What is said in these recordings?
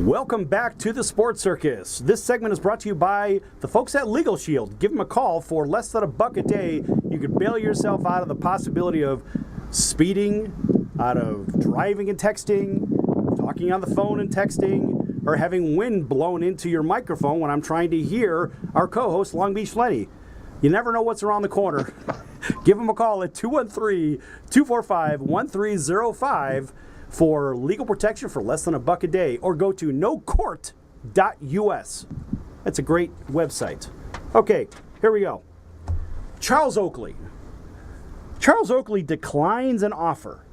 Welcome back to the Sports Circus. This segment is brought to you by the folks at Legal Shield. Give them a call. For less than $1 a day, you can bail yourself out of the possibility of speeding, out of driving and texting, talking on the phone and texting, or having wind blown into your microphone when I'm trying to hear our co-host, Long Beach Lenny. You never know what's around the corner. Give them a call at 213-245-1305 for legal protection for less than $1 a day, or go to nocourt.us. That's a great website. Okay, here we go. Charles Oakley. Charles Oakley declines an offer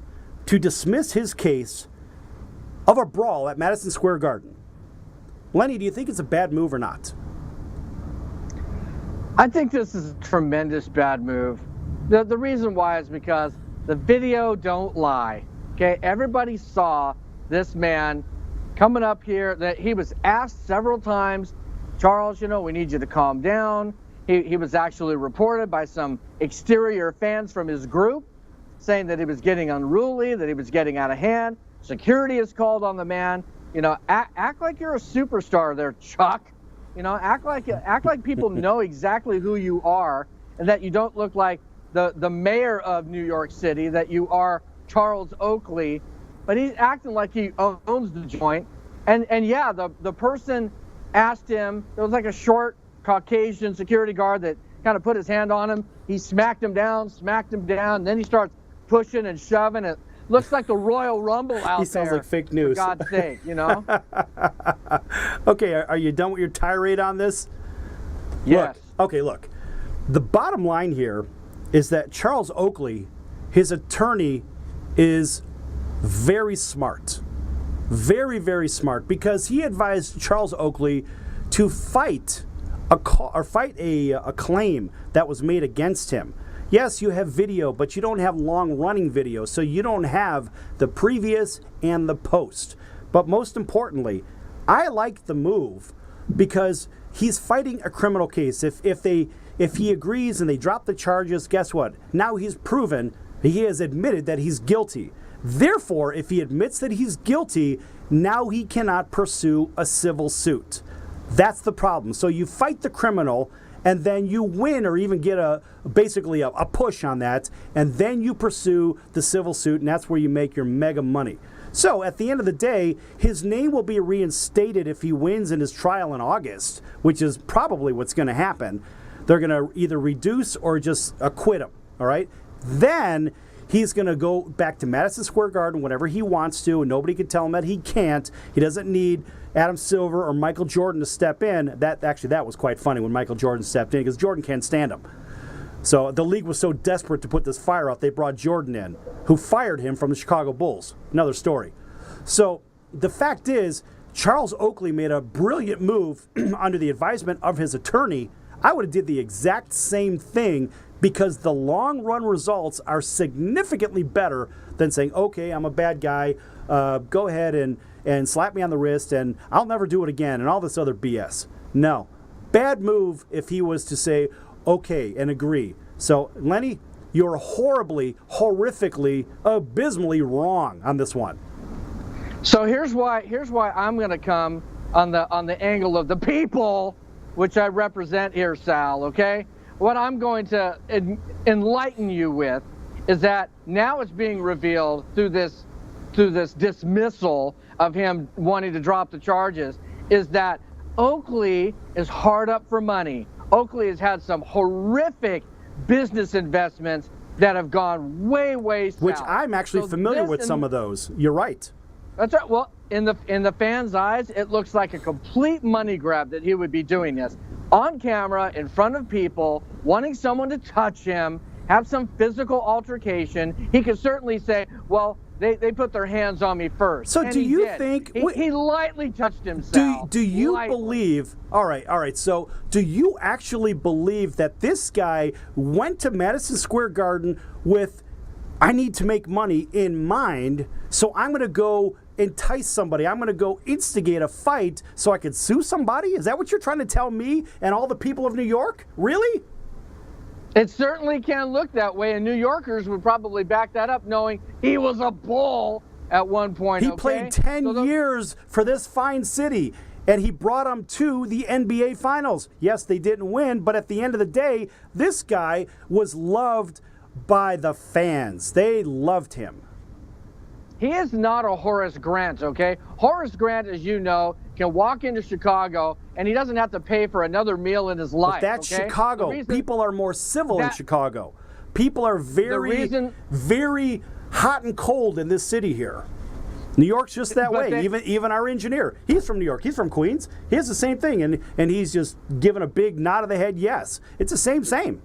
to dismiss his case of a brawl at Madison Square Garden. Lenny, do you think it's a bad move or not? I think this is a tremendous bad move. The reason why is because the video don't lie. Okay, everybody saw this man coming up here, that he was asked several times, Charles, we need you to calm down. He was actually reported by some exterior fans from his group saying that he was getting unruly, that he was getting out of hand. Security is called on the man. Act like you're a superstar there, Chuck. Act like people know exactly who you are, and that you don't look like the mayor of New York City, that you are Charles Oakley, but he's acting like he owns the joint. And yeah, the person asked him, there was like a short Caucasian security guard that kind of put his hand on him. He smacked him down, and then he starts pushing and shoving. It looks like the Royal Rumble out there. He sounds like fake news. For God's sake, Okay, are you done with your tirade on this? Yes. Look. The bottom line here is that Charles Oakley, his attorney, is very smart. Very, very smart, because he advised Charles Oakley to fight a claim that was made against him. Yes, you have video, but you don't have long-running video, so you don't have the previous and the post. But most importantly, I like the move because he's fighting a criminal case. If he agrees and they drop the charges, guess what? Now he's proven, he has admitted that he's guilty. Therefore, if he admits that he's guilty, now he cannot pursue a civil suit. That's the problem. So you fight the criminal, and then you win or even get basically a push on that, and then you pursue the civil suit, and that's where you make your mega money. So at the end of the day, his name will be reinstated if he wins in his trial in August, which is probably what's going to happen. They're going to either reduce or just acquit him, all right? Then he's going to go back to Madison Square Garden whenever he wants to, and nobody can tell him that he can't. He doesn't need Adam Silver or Michael Jordan to step in. That was quite funny when Michael Jordan stepped in, because Jordan can't stand him. So the league was so desperate to put this fire out, they brought Jordan in, who fired him from the Chicago Bulls. Another story. So the fact is, Charles Oakley made a brilliant move under the advisement of his attorney. I would have did the exact same thing, because the long-run results are significantly better than saying, okay, I'm a bad guy, go ahead and slap me on the wrist, and I'll never do it again, and all this other BS. No. Bad move if he was to say, okay, and agree. So, Lenny, you're horribly, horrifically, abysmally wrong on this one. So here's why I'm going to come on the angle of the people, which I represent here, Sal, okay? What I'm going to enlighten you with is that now it's being revealed through this dismissal of him wanting to drop the charges, is that Oakley is hard up for money. Oakley has had some horrific business investments that have gone way, way south. Which I'm actually familiar with some of those. You're right. That's right. Well, in the fans' eyes, it looks like a complete money grab that he would be doing this on camera, in front of people, wanting someone to touch him, have some physical altercation. He could certainly say, well, they put their hands on me first. So and do you did. think... He lightly touched himself. Do you believe... All right. So do you actually believe that this guy went to Madison Square Garden with, I need to make money in mind, so I'm going to go entice somebody. I'm going to go instigate a fight so I could sue somebody? Is that what you're trying to tell me and all the people of New York? Really? It certainly can look that way, and New Yorkers would probably back that up, knowing he was a bull at one point. He okay? played 10 years for this fine city, and he brought them to the NBA Finals. Yes, they didn't win, but at the end of the day, this guy was loved by the fans. They loved him. He is not a Horace Grant, okay? Horace Grant, as you know, can walk into Chicago, and he doesn't have to pay for another meal in his life. But that's okay? Chicago. People are more civil in Chicago. People are very hot and cold in this city here. New York's just that way. Even our engineer, he's from New York. He's from Queens. He has the same thing, and he's just giving a big nod of the head yes. It's the same.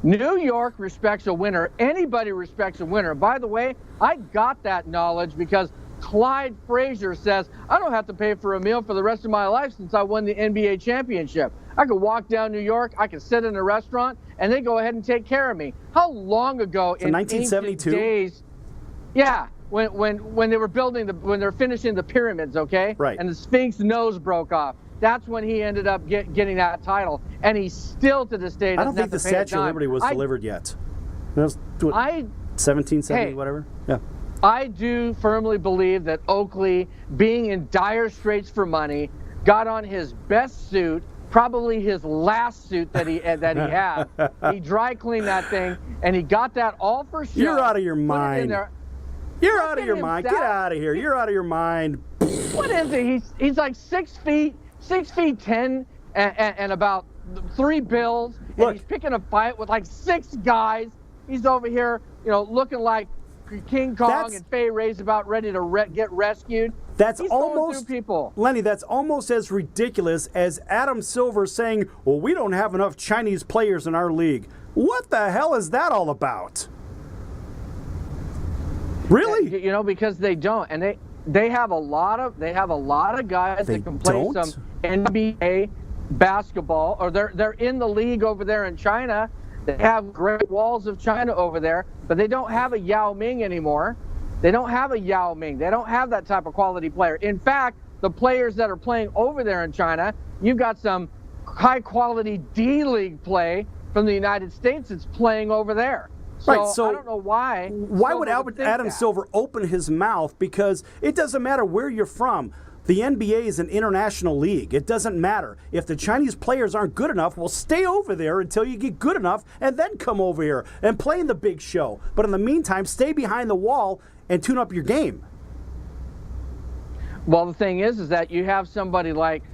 New York respects a winner. Anybody respects a winner. By the way, I got that knowledge because Clyde Frazier says, I don't have to pay for a meal for the rest of my life since I won the NBA championship. I could walk down New York, I could sit in a restaurant, and they go ahead and take care of me. How long ago in 1972 days? Yeah, when they were when they were finishing the pyramids, okay? Right. And the Sphinx nose broke off. That's when he ended up getting that title, and he still to this day doesn't I don't think the Statue of Liberty was delivered yet. That was 1770, whatever. Yeah. I do firmly believe that Oakley, being in dire straits for money, got on his best suit, probably his last suit that he had. He dry cleaned that thing, and he got that all for show. You're out of your mind. You're out of your mind. Get out of here. You're out of your mind. What is it? He's like 6 feet 10 and about 3 bills. And he's picking a fight with like 6 guys. He's over here, looking like King Kong and Fay Ray's about ready to get rescued. He's almost people. Lenny, that's almost as ridiculous as Adam Silver saying, well, we don't have enough Chinese players in our league. What the hell is that all about? Really? Because they don't, and they have a lot of guys that can play some NBA basketball, or they're in the league over there in China. They have great walls of China over there, but they don't have a Yao Ming anymore. They don't have a Yao Ming. They don't have that type of quality player. In fact, the players that are playing over there in China, you've got some high-quality D-League play from the United States that's playing over there. So I don't know why. Why would Adam Silver open his mouth? Because it doesn't matter where you're from. The NBA is an international league. It doesn't matter. If the Chinese players aren't good enough, well, stay over there until you get good enough and then come over here and play in the big show. But in the meantime, stay behind the wall and tune up your game. Well, the thing is that you have somebody like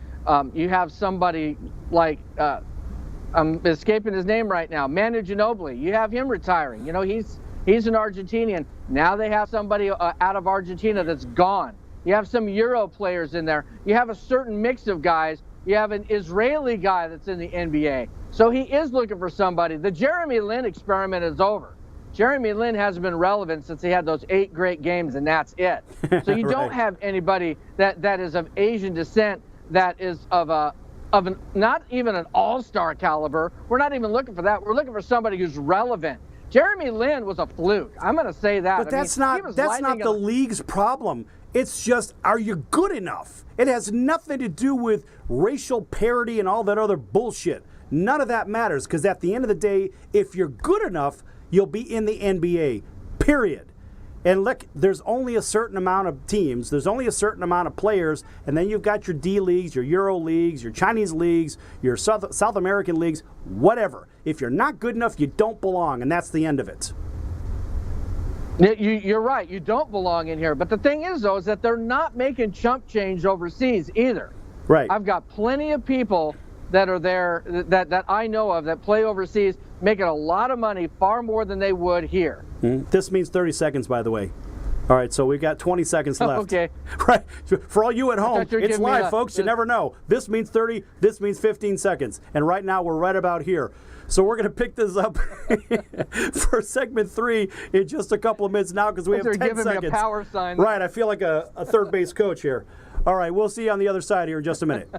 I'm escaping his name right now, Manu Ginobili. You have him retiring. He's an Argentinian. Now they have somebody out of Argentina that's gone. You have some Euro players in there. You have a certain mix of guys. You have an Israeli guy that's in the NBA. So he is looking for somebody. The Jeremy Lin experiment is over. Jeremy Lin hasn't been relevant since he had those 8 great games, and that's it. So you don't have anybody that is of Asian descent that is not even an all-star caliber. We're not even looking for that. We're looking for somebody who's relevant. Jeremy Lin was a fluke. I'm going to say that. But that's not the league's problem. It's just, are you good enough? It has nothing to do with racial parity and all that other bullshit. None of that matters, because at the end of the day, if you're good enough, you'll be in the NBA, period. And look, there's only a certain amount of teams, there's only a certain amount of players, and then you've got your D leagues, your Euro leagues, your Chinese leagues, your South American leagues, whatever. If you're not good enough, you don't belong, and that's the end of it. You're right. You don't belong in here. But the thing is, though, is that they're not making chump change overseas either. Right. I've got plenty of people that are there that I know of that play overseas, making a lot of money, far more than they would here. This means 30 seconds, by the way. All right, so we've got 20 seconds left. Okay. Right. For all you at home, it's live, folks. You never know. This means 30. This means 15 seconds. And right now, we're right about here. So we're going to pick this up for segment 3 in just a couple of minutes now because we have 10 seconds. They're giving me a power sign. Right. I feel like a third base coach here. All right. We'll see you on the other side here in just a minute.